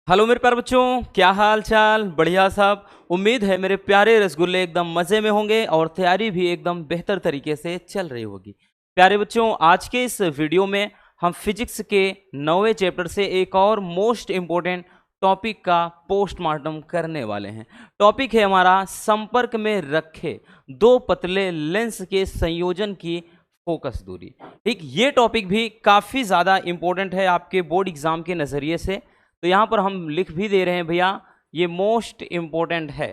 Hello मेरे प्यारे बच्चों, क्या हाल चाल। बढ़िया साहब। उम्मीद है मेरे प्यारे रसगुल्ले एकदम मज़े में होंगे और तैयारी भी एकदम बेहतर तरीके से चल रही होगी। प्यारे बच्चों, आज के इस वीडियो में हम फिजिक्स के 9वें चैप्टर से एक और मोस्ट इम्पोर्टेंट टॉपिक का पोस्टमार्टम करने वाले हैं। टॉपिक है हमारा संपर्क में रखे दो पतले लेंस के संयोजन की फोकस दूरी। ठीक, ये टॉपिक भी काफ़ी ज़्यादा इम्पोर्टेंट है आपके बोर्ड एग्जाम के नज़रिए से। तो यहाँ पर हम लिख भी दे रहे हैं भैया, ये मोस्ट इम्पोर्टेंट है।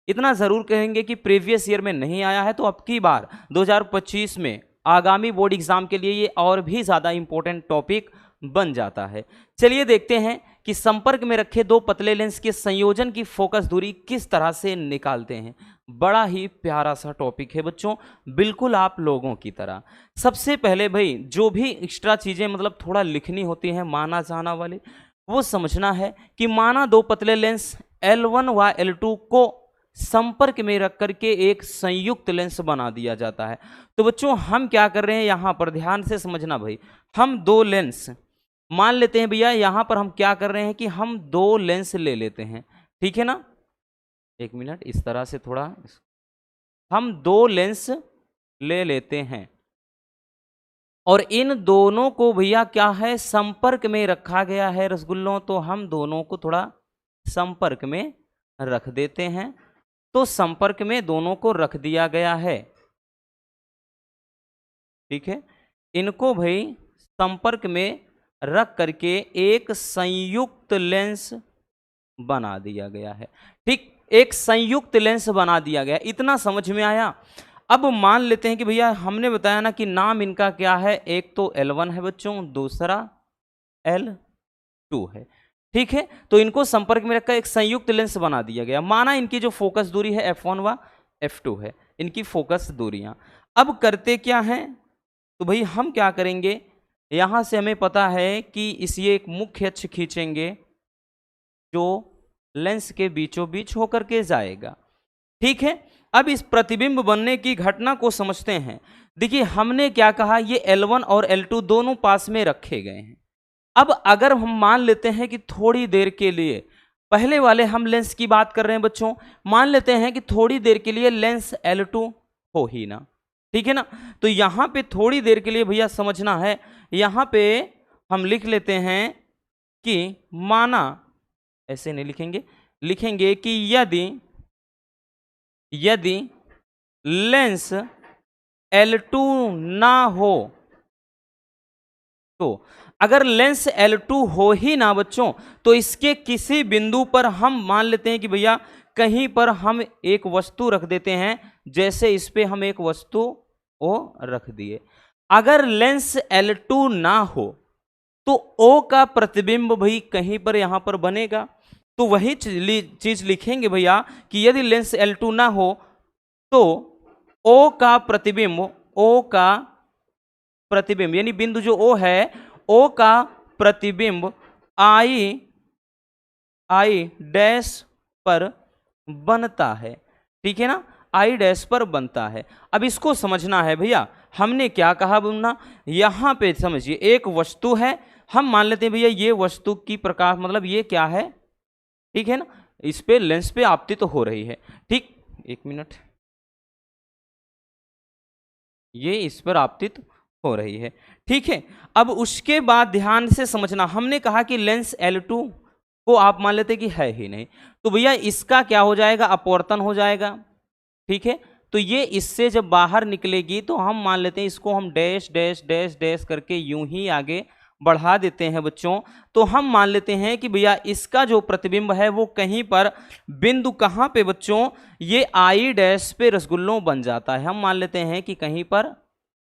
इतना ज़रूर कहेंगे कि प्रीवियस ईयर में नहीं आया है तो अब की बार 2025 में आगामी बोर्ड एग्जाम के लिए ये और भी ज़्यादा इम्पोर्टेंट टॉपिक बन जाता है। चलिए देखते हैं कि संपर्क में रखे दो पतले लेंस के संयोजन की फोकस दूरी किस तरह से निकालते हैं। बड़ा ही प्यारा सा टॉपिक है बच्चों, बिल्कुल आप लोगों की तरह। सबसे पहले भाई जो भी एक्स्ट्रा चीज़ें मतलब थोड़ा लिखनी होती हैं माना जाना वाली, वो समझना है कि माना दो पतले लेंस L1 व L2 को संपर्क में रख करके एक संयुक्त लेंस बना दिया जाता है। तो बच्चों हम क्या कर रहे हैं यहाँ पर, ध्यान से समझना भाई। हम दो लेंस मान लेते हैं भैया, यहाँ पर हम क्या कर रहे हैं कि हम दो लेंस ले लेते हैं, ठीक है ना। एक मिनट, इस तरह से थोड़ा हम दो लेंस ले लेते हैं और इन दोनों को भैया क्या है, संपर्क में रखा गया है रसगुल्लों। तो हम दोनों को थोड़ा संपर्क में रख देते हैं। तो संपर्क में दोनों को रख दिया गया है, ठीक है। इनको भाई संपर्क में रख करके एक संयुक्त लेंस बना दिया गया है। ठीक, एक संयुक्त लेंस बना दिया गया, इतना समझ में आया। अब मान लेते हैं कि भैया हमने बताया ना कि नाम इनका क्या है, एक तो L1 है बच्चों, दूसरा L2 है, ठीक है। तो इनको संपर्क में रखकर एक संयुक्त लेंस बना दिया गया। माना इनकी जो फोकस दूरी है F1 व F2 है, इनकी फोकस दूरियां। अब करते क्या हैं, तो भाई हम क्या करेंगे, यहां से हमें पता है कि इस ये एक मुख्य अक्ष खींचेंगे जो लेंस के बीचों बीच होकर के जाएगा, ठीक है। अब इस प्रतिबिंब बनने की घटना को समझते हैं। देखिए हमने क्या कहा, ये L1 और L2 दोनों पास में रखे गए हैं। अब अगर हम मान लेते हैं कि थोड़ी देर के लिए, पहले वाले हम लेंस की बात कर रहे हैं बच्चों, मान लेते हैं कि थोड़ी देर के लिए लेंस L2 हो ही ना, ठीक है ना। तो यहां पे थोड़ी देर के लिए भैया समझना है, यहां पे हम लिख लेते हैं कि माना, ऐसे नहीं लिखेंगे, लिखेंगे कि यदि लेंस L2 ना हो, तो अगर लेंस L2 हो ही ना बच्चों, तो इसके किसी बिंदु पर हम मान लेते हैं कि भैया कहीं पर हम एक वस्तु रख देते हैं। जैसे इस पे हम एक वस्तु O रख दिए। अगर लेंस L2 ना हो तो O का प्रतिबिंब भाई कहीं पर यहां पर बनेगा। तो वही चीज लिखेंगे भैया कि यदि लेंस L2 ना हो तो O का प्रतिबिंब यानी बिंदु जो O है, O का प्रतिबिंब I डैश पर बनता है, ठीक है ना, I डैश पर बनता है। अब इसको समझना है भैया, हमने क्या कहा बनना, यहां पे समझिए एक वस्तु है, हम मान लेते हैं भैया ये वस्तु की प्रकाश मतलब ये क्या है, ठीक है ना, इस पे लेंस पे आपतित तो हो रही है, ठीक। एक मिनट, ये इस पर आपतित हो रही है, ठीक है। अब उसके बाद ध्यान से समझना, हमने कहा कि लेंस L2 को आप मान लेते कि है ही नहीं, तो भैया इसका क्या हो जाएगा, अपवर्तन हो जाएगा, ठीक है। तो ये इससे जब बाहर निकलेगी तो हम मान लेते हैं इसको हम डैश डैश डैश डैश करके यूं ही आगे बढ़ा देते हैं बच्चों। तो हम मान लेते हैं कि भैया इसका जो प्रतिबिंब है वो कहीं पर बिंदु कहाँ पे बच्चों, ये I डैश पे रसगुल्लों बन जाता है। हम मान लेते हैं कि कहीं पर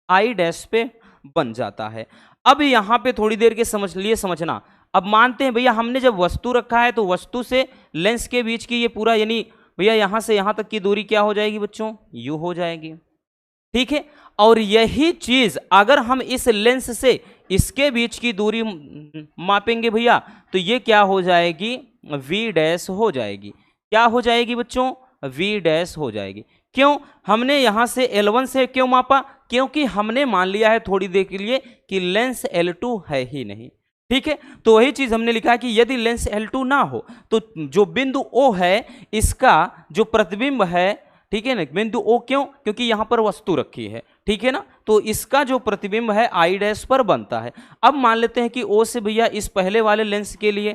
I डैश पे बन जाता है। अब यहाँ पे थोड़ी देर के समझना। अब मानते हैं भैया हमने जब वस्तु रखा है तो वस्तु से लेंस के बीच की ये पूरा यानी भैया यहाँ से यहाँ तक की दूरी क्या हो जाएगी बच्चों, U हो जाएगी, ठीक है। और यही चीज अगर हम इस लेंस से इसके बीच की दूरी मापेंगे भैया तो ये क्या हो जाएगी, V डैश हो जाएगी। क्या हो जाएगी बच्चों, V डैश हो जाएगी। क्यों, हमने यहां से L1 से क्यों मापा, क्योंकि हमने मान लिया है थोड़ी देर के लिए कि लेंस L2 है ही नहीं। ठीक है। तो वही चीज हमने लिखा है कि यदि लेंस L2 ना हो तो जो बिंदु O है इसका जो प्रतिबिंब है, ठीक है ना, बिंदु O क्यों, क्योंकि यहां पर वस्तु रखी है, ठीक है ना, तो इसका जो प्रतिबिंब है I डैश पर बनता है। अब मान लेते हैं कि O से भैया इस पहले वाले लेंस के लिए,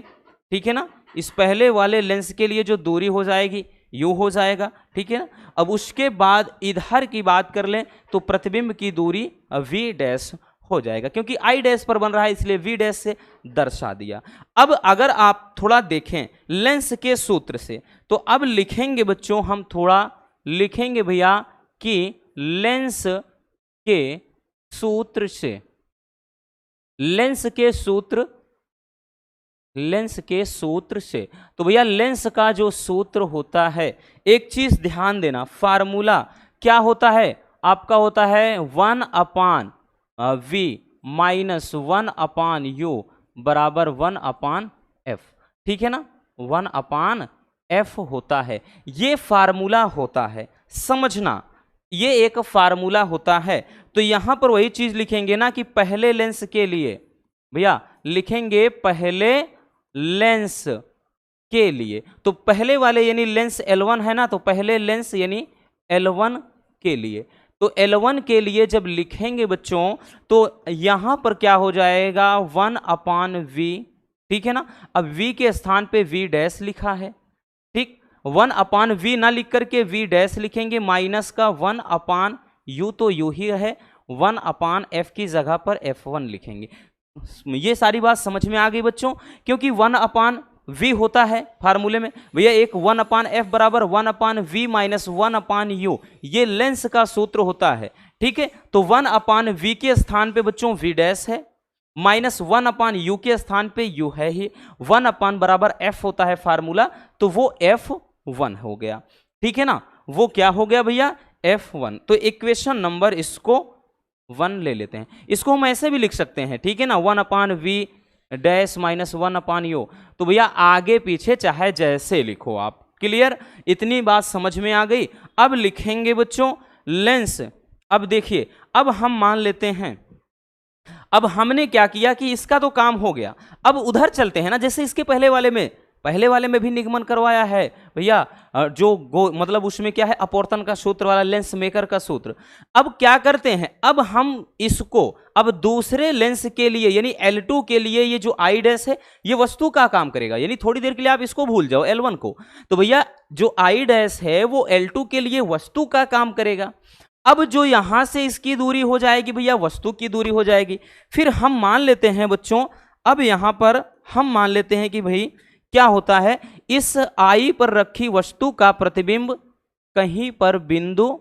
ठीक है ना, इस पहले वाले लेंस के लिए जो दूरी हो जाएगी U हो जाएगा, ठीक है ना। अब उसके बाद इधर की बात कर लें तो प्रतिबिंब की दूरी V डैश हो जाएगा, क्योंकि I डैश पर बन रहा है इसलिए V डैश से दर्शा दिया। अब अगर आप थोड़ा देखें लेंस के सूत्र से तो अब लिखेंगे बच्चों, हम थोड़ा लिखेंगे भैया कि लेंस के सूत्र से, लेंस के सूत्र से, तो भैया लेंस का जो सूत्र होता है, एक चीज ध्यान देना, फार्मूला क्या होता है आपका, होता है 1/V माइनस 1/U बराबर 1/F, ठीक है ना, 1/F होता है, ये फार्मूला होता है, समझना, ये एक फार्मूला होता है। तो यहां पर वही चीज लिखेंगे ना कि पहले लेंस के लिए भैया लिखेंगे पहले लेंस के लिए, तो पहले वाले यानी लेंस L1 है ना, तो पहले लेंस यानी L1 के लिए, तो L1 के लिए जब लिखेंगे बच्चों तो यहां पर क्या हो जाएगा 1/V, ठीक है ना। अब V के स्थान पे V डैश लिखा है, ठीक, 1/V ना लिख करके V डैश लिखेंगे, माइनस का 1/U तो U ही है, 1/F की जगह पर F1 लिखेंगे। ये सारी बात समझ में आ गई बच्चों, क्योंकि 1/V होता है फार्मूले में भैया, एक 1/F बराबर 1/V माइनस 1/U, ये लेंस का सूत्र होता है, ठीक है। तो 1/V के स्थान पे बच्चों V डैश है, माइनस 1/U के स्थान पे U है ही, 1/ बराबर F होता है फार्मूला, तो वो F1 हो गया, ठीक है ना, वो क्या हो गया भैया F1। तो इक्वेशन नंबर इसको 1 ले लेते हैं, इसको हम ऐसे भी लिख सकते हैं, ठीक है ना, 1/V डैश माइनस 1/U, तो भैया आगे पीछे चाहे जैसे लिखो आप, क्लियर, इतनी बात समझ में आ गई। अब लिखेंगे बच्चों लेंस, अब देखिए, अब हम मान लेते हैं, अब हमने क्या किया कि इसका तो काम हो गया, अब उधर चलते हैं ना, जैसे इसके पहले वाले में भी निगमन करवाया है भैया, जो मतलब उसमें क्या है अपवर्तन का सूत्र वाला, लेंस मेकर का सूत्र। अब क्या करते हैं, अब हम इसको अब दूसरे लेंस के लिए यानी L2 के लिए, ये जो I डैश है ये वस्तु का काम करेगा, यानी थोड़ी देर के लिए आप इसको भूल जाओ L1 को, तो भैया जो I डैश है वो L2 के लिए वस्तु का काम करेगा। अब जो यहां से इसकी दूरी हो जाएगी भैया वस्तु की दूरी हो जाएगी। फिर हम मान लेते हैं बच्चों, अब यहां पर हम मान लेते हैं कि भाई क्या होता है, इस I पर रखी वस्तु का प्रतिबिंब कहीं पर बिंदु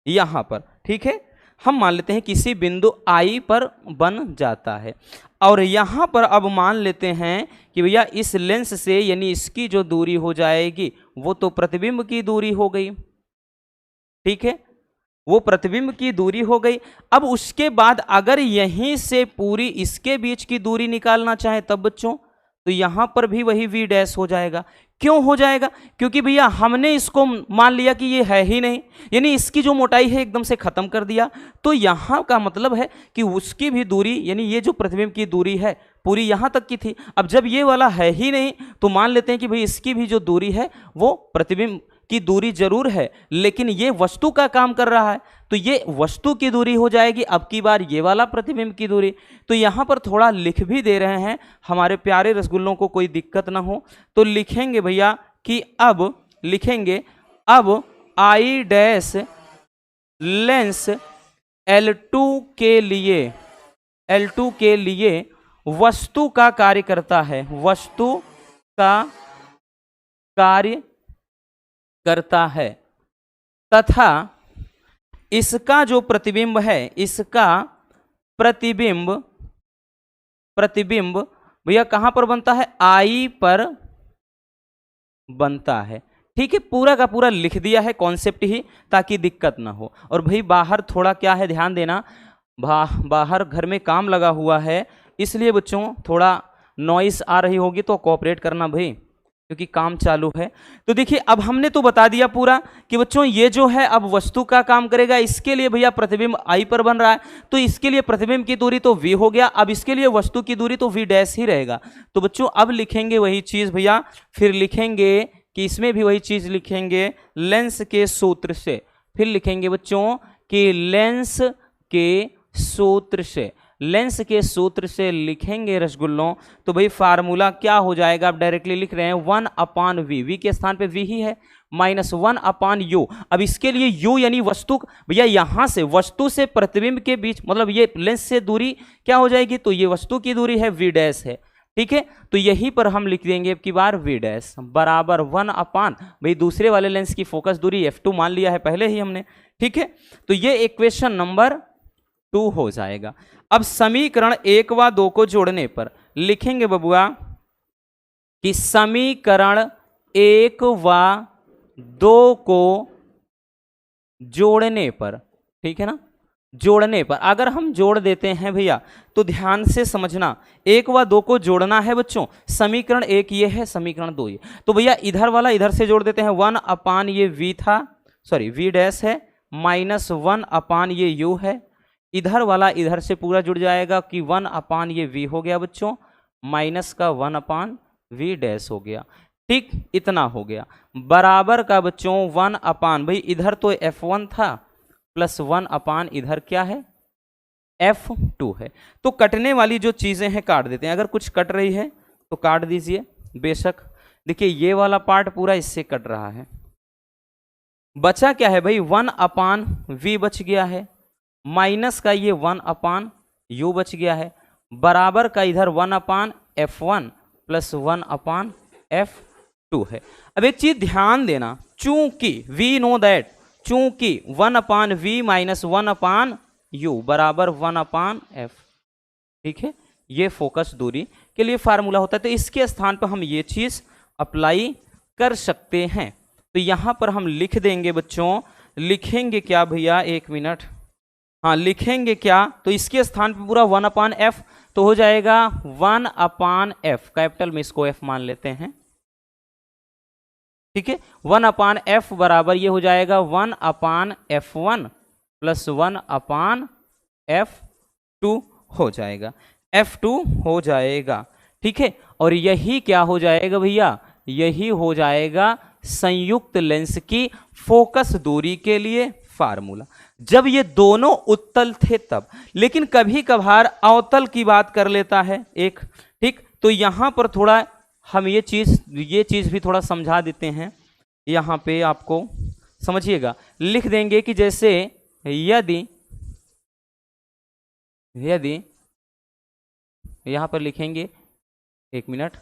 यहां पर, ठीक है, हम मान लेते हैं किसी बिंदु I पर बन जाता है, और यहां पर अब मान लेते हैं कि भैया इस लेंस से यानी इसकी जो दूरी हो जाएगी वो तो प्रतिबिंब की दूरी हो गई, ठीक है, वो प्रतिबिंब की दूरी हो गई। अब उसके बाद अगर यहीं से पूरी इसके बीच की दूरी निकालना चाहे तब बच्चों तो यहां पर भी वही V डैश हो जाएगा। क्यों हो जाएगा, क्योंकि भैया हमने इसको मान लिया कि ये है ही नहीं, यानी इसकी जो मोटाई है एकदम से खत्म कर दिया, तो यहां का मतलब है कि उसकी भी दूरी यानी ये जो प्रतिबिंब की दूरी है पूरी यहां तक की थी। अब जब ये वाला है ही नहीं तो मान लेते हैं कि भाई इसकी भी जो दूरी है वो प्रतिबिंब की दूरी जरूर है, लेकिन ये वस्तु का काम कर रहा है, तो ये वस्तु की दूरी हो जाएगी, अब की बार ये वाला प्रतिबिंब की दूरी। तो यहां पर थोड़ा लिख भी दे रहे हैं, हमारे प्यारे रसगुल्लों को कोई दिक्कत ना हो, तो लिखेंगे भैया कि अब लिखेंगे अब I डैश लेंस L2 के लिए वस्तु का कार्य करता है, वस्तु का कार्य करता है, तथा इसका जो प्रतिबिंब है, इसका प्रतिबिंब भैया कहां पर बनता है, I पर बनता है, ठीक है। पूरा का पूरा लिख दिया है कॉन्सेप्ट ही, ताकि दिक्कत ना हो। और भाई बाहर थोड़ा क्या है ध्यान देना, बाहर घर में काम लगा हुआ है, इसलिए बच्चों थोड़ा नॉइस आ रही होगी तो कोऑपरेट करना भाई, क्योंकि काम चालू है। तो देखिए अब हमने तो बता दिया पूरा कि बच्चों ये जो है अब वस्तु का काम करेगा। इसके लिए भैया प्रतिबिंब I पर बन रहा है, तो इसके लिए प्रतिबिंब की दूरी तो V हो गया। अब इसके लिए वस्तु की दूरी तो V डैश ही रहेगा। तो बच्चों अब लिखेंगे वही चीज भैया, फिर लिखेंगे कि इसमें भी वही चीज लिखेंगे लेंस के सूत्र से। फिर लिखेंगे बच्चों कि लेंस के सूत्र से, लेंस के सूत्र से लिखेंगे रसगुल्लों। तो भाई फार्मूला क्या हो जाएगा, आप डायरेक्टली लिख रहे हैं 1/v, v के स्थान पे v ही है, -1/u। अब इसके लिए u यानी वस्तु, भैया यहां से वस्तु से प्रतिबिंब के बीच मतलब ये लेंस से दूरी क्या हो जाएगी, तो ये वस्तु की दूरी है v डैश है, ठीक है। तो यहीं पर हम लिख देंगे अब की बार v डैश बराबर 1/, भाई दूसरे वाले लेंस की फोकस दूरी f2 मान लिया है पहले ही हमने, ठीक है। तो ये इक्वेशन नंबर 2 हो जाएगा। अब समीकरण 1 व 2 को जोड़ने पर लिखेंगे बबुआ कि समीकरण 1 व 2 को जोड़ने पर, ठीक है ना, जोड़ने पर अगर हम जोड़ देते हैं भैया तो ध्यान से समझना, 1 व 2 को जोड़ना है बच्चों। समीकरण 1 ये है, समीकरण 2 ये, तो भैया इधर वाला इधर से जोड़ देते हैं, 1/, ये v था, सॉरी v डैश है, -1/, ये u है। इधर वाला इधर से पूरा जुड़ जाएगा कि 1/, ये v हो गया बच्चों, माइनस का 1/v डैश हो गया, ठीक, इतना हो गया। बराबर का बच्चों 1/, भाई इधर तो f1 था प्लस 1/, इधर क्या है f2 है। तो कटने वाली जो चीजें हैं काट देते हैं, अगर कुछ कट रही है तो काट दीजिए बेशक। देखिए ये वाला पार्ट पूरा इससे कट रहा है, बचा क्या है भाई 1/v बच गया है, माइनस का ये 1/u बच गया है, बराबर का इधर 1/f1 प्लस 1/f2 है। अब एक चीज ध्यान देना, चूंकि वी नो दैट, चूंकि 1/v माइनस 1/u बराबर 1/f, ठीक है, ये फोकस दूरी के लिए फार्मूला होता है। तो इसके स्थान पर हम ये चीज अप्लाई कर सकते हैं। तो यहां पर हम लिख देंगे बच्चों, लिखेंगे क्या भैया, एक मिनट, हाँ लिखेंगे क्या, तो इसके स्थान पे पूरा 1/f, तो हो जाएगा 1/f, कैपिटल में इसको f मान लेते हैं, ठीक है। 1/f बराबर ये हो जाएगा 1/f1 प्लस 1/f2 हो जाएगा, f2 हो जाएगा, ठीक है। और यही क्या हो जाएगा भैया, यही हो जाएगा संयुक्त लेंस की फोकस दूरी के लिए फार्मूला। जब ये दोनों उत्तल थे तब, लेकिन कभी कभार अवतल की बात कर लेता है एक, ठीक। तो यहां पर थोड़ा हम ये चीज भी थोड़ा समझा देते हैं, यहां पे आपको समझिएगा। लिख देंगे कि जैसे यदि यहां पर लिखेंगे, एक मिनट,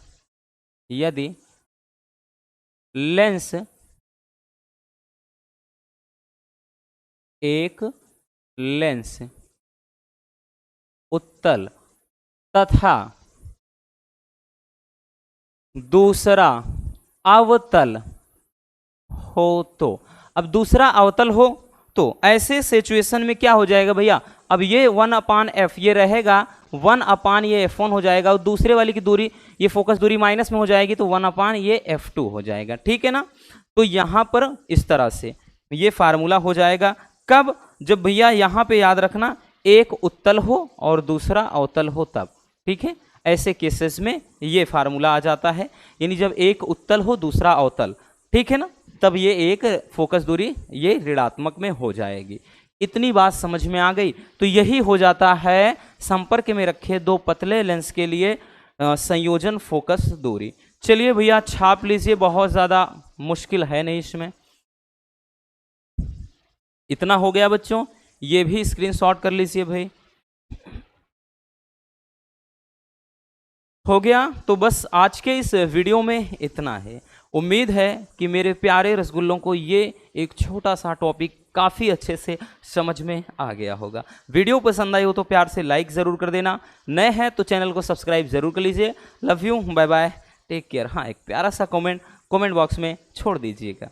यदि लेंस एक लेंस उत्तल तथा दूसरा अवतल हो, तो अब दूसरा अवतल हो तो ऐसे सिचुएशन में क्या हो जाएगा भैया, अब ये 1/f ये रहेगा, 1/, ये f1 हो जाएगा, और दूसरे वाली की दूरी ये फोकस दूरी माइनस में हो जाएगी, तो 1/, ये f2 हो जाएगा, ठीक है ना। तो यहां पर इस तरह से ये फार्मूला हो जाएगा। कब, जब भैया यहां पे याद रखना एक उत्तल हो और दूसरा अवतल हो तब, ठीक है। ऐसे केसेस में ये फार्मूला आ जाता है, यानी जब एक उत्तल हो दूसरा अवतल, ठीक है ना, तब ये एक फोकस दूरी ये ऋणात्मक में हो जाएगी। इतनी बात समझ में आ गई। तो यही हो जाता है संपर्क में रखे दो पतले लेंस के लिए संयोजन फोकस दूरी। चलिए भैया छाप लीजिए, बहुत ज्यादा मुश्किल है नहीं इसमें। इतना हो गया बच्चों, ये भी स्क्रीनशॉट कर लीजिए भाई। हो गया, तो बस आज के इस वीडियो में इतना है। उम्मीद है कि मेरे प्यारे रसगुल्लों को ये एक छोटा सा टॉपिक काफ़ी अच्छे से समझ में आ गया होगा। वीडियो पसंद आई हो तो प्यार से लाइक ज़रूर कर देना, नए हैं तो चैनल को सब्सक्राइब ज़रूर कर लीजिए। Love you, bye bye, take care. हाँ, एक प्यारा सा कमेंट बॉक्स में छोड़ दीजिएगा।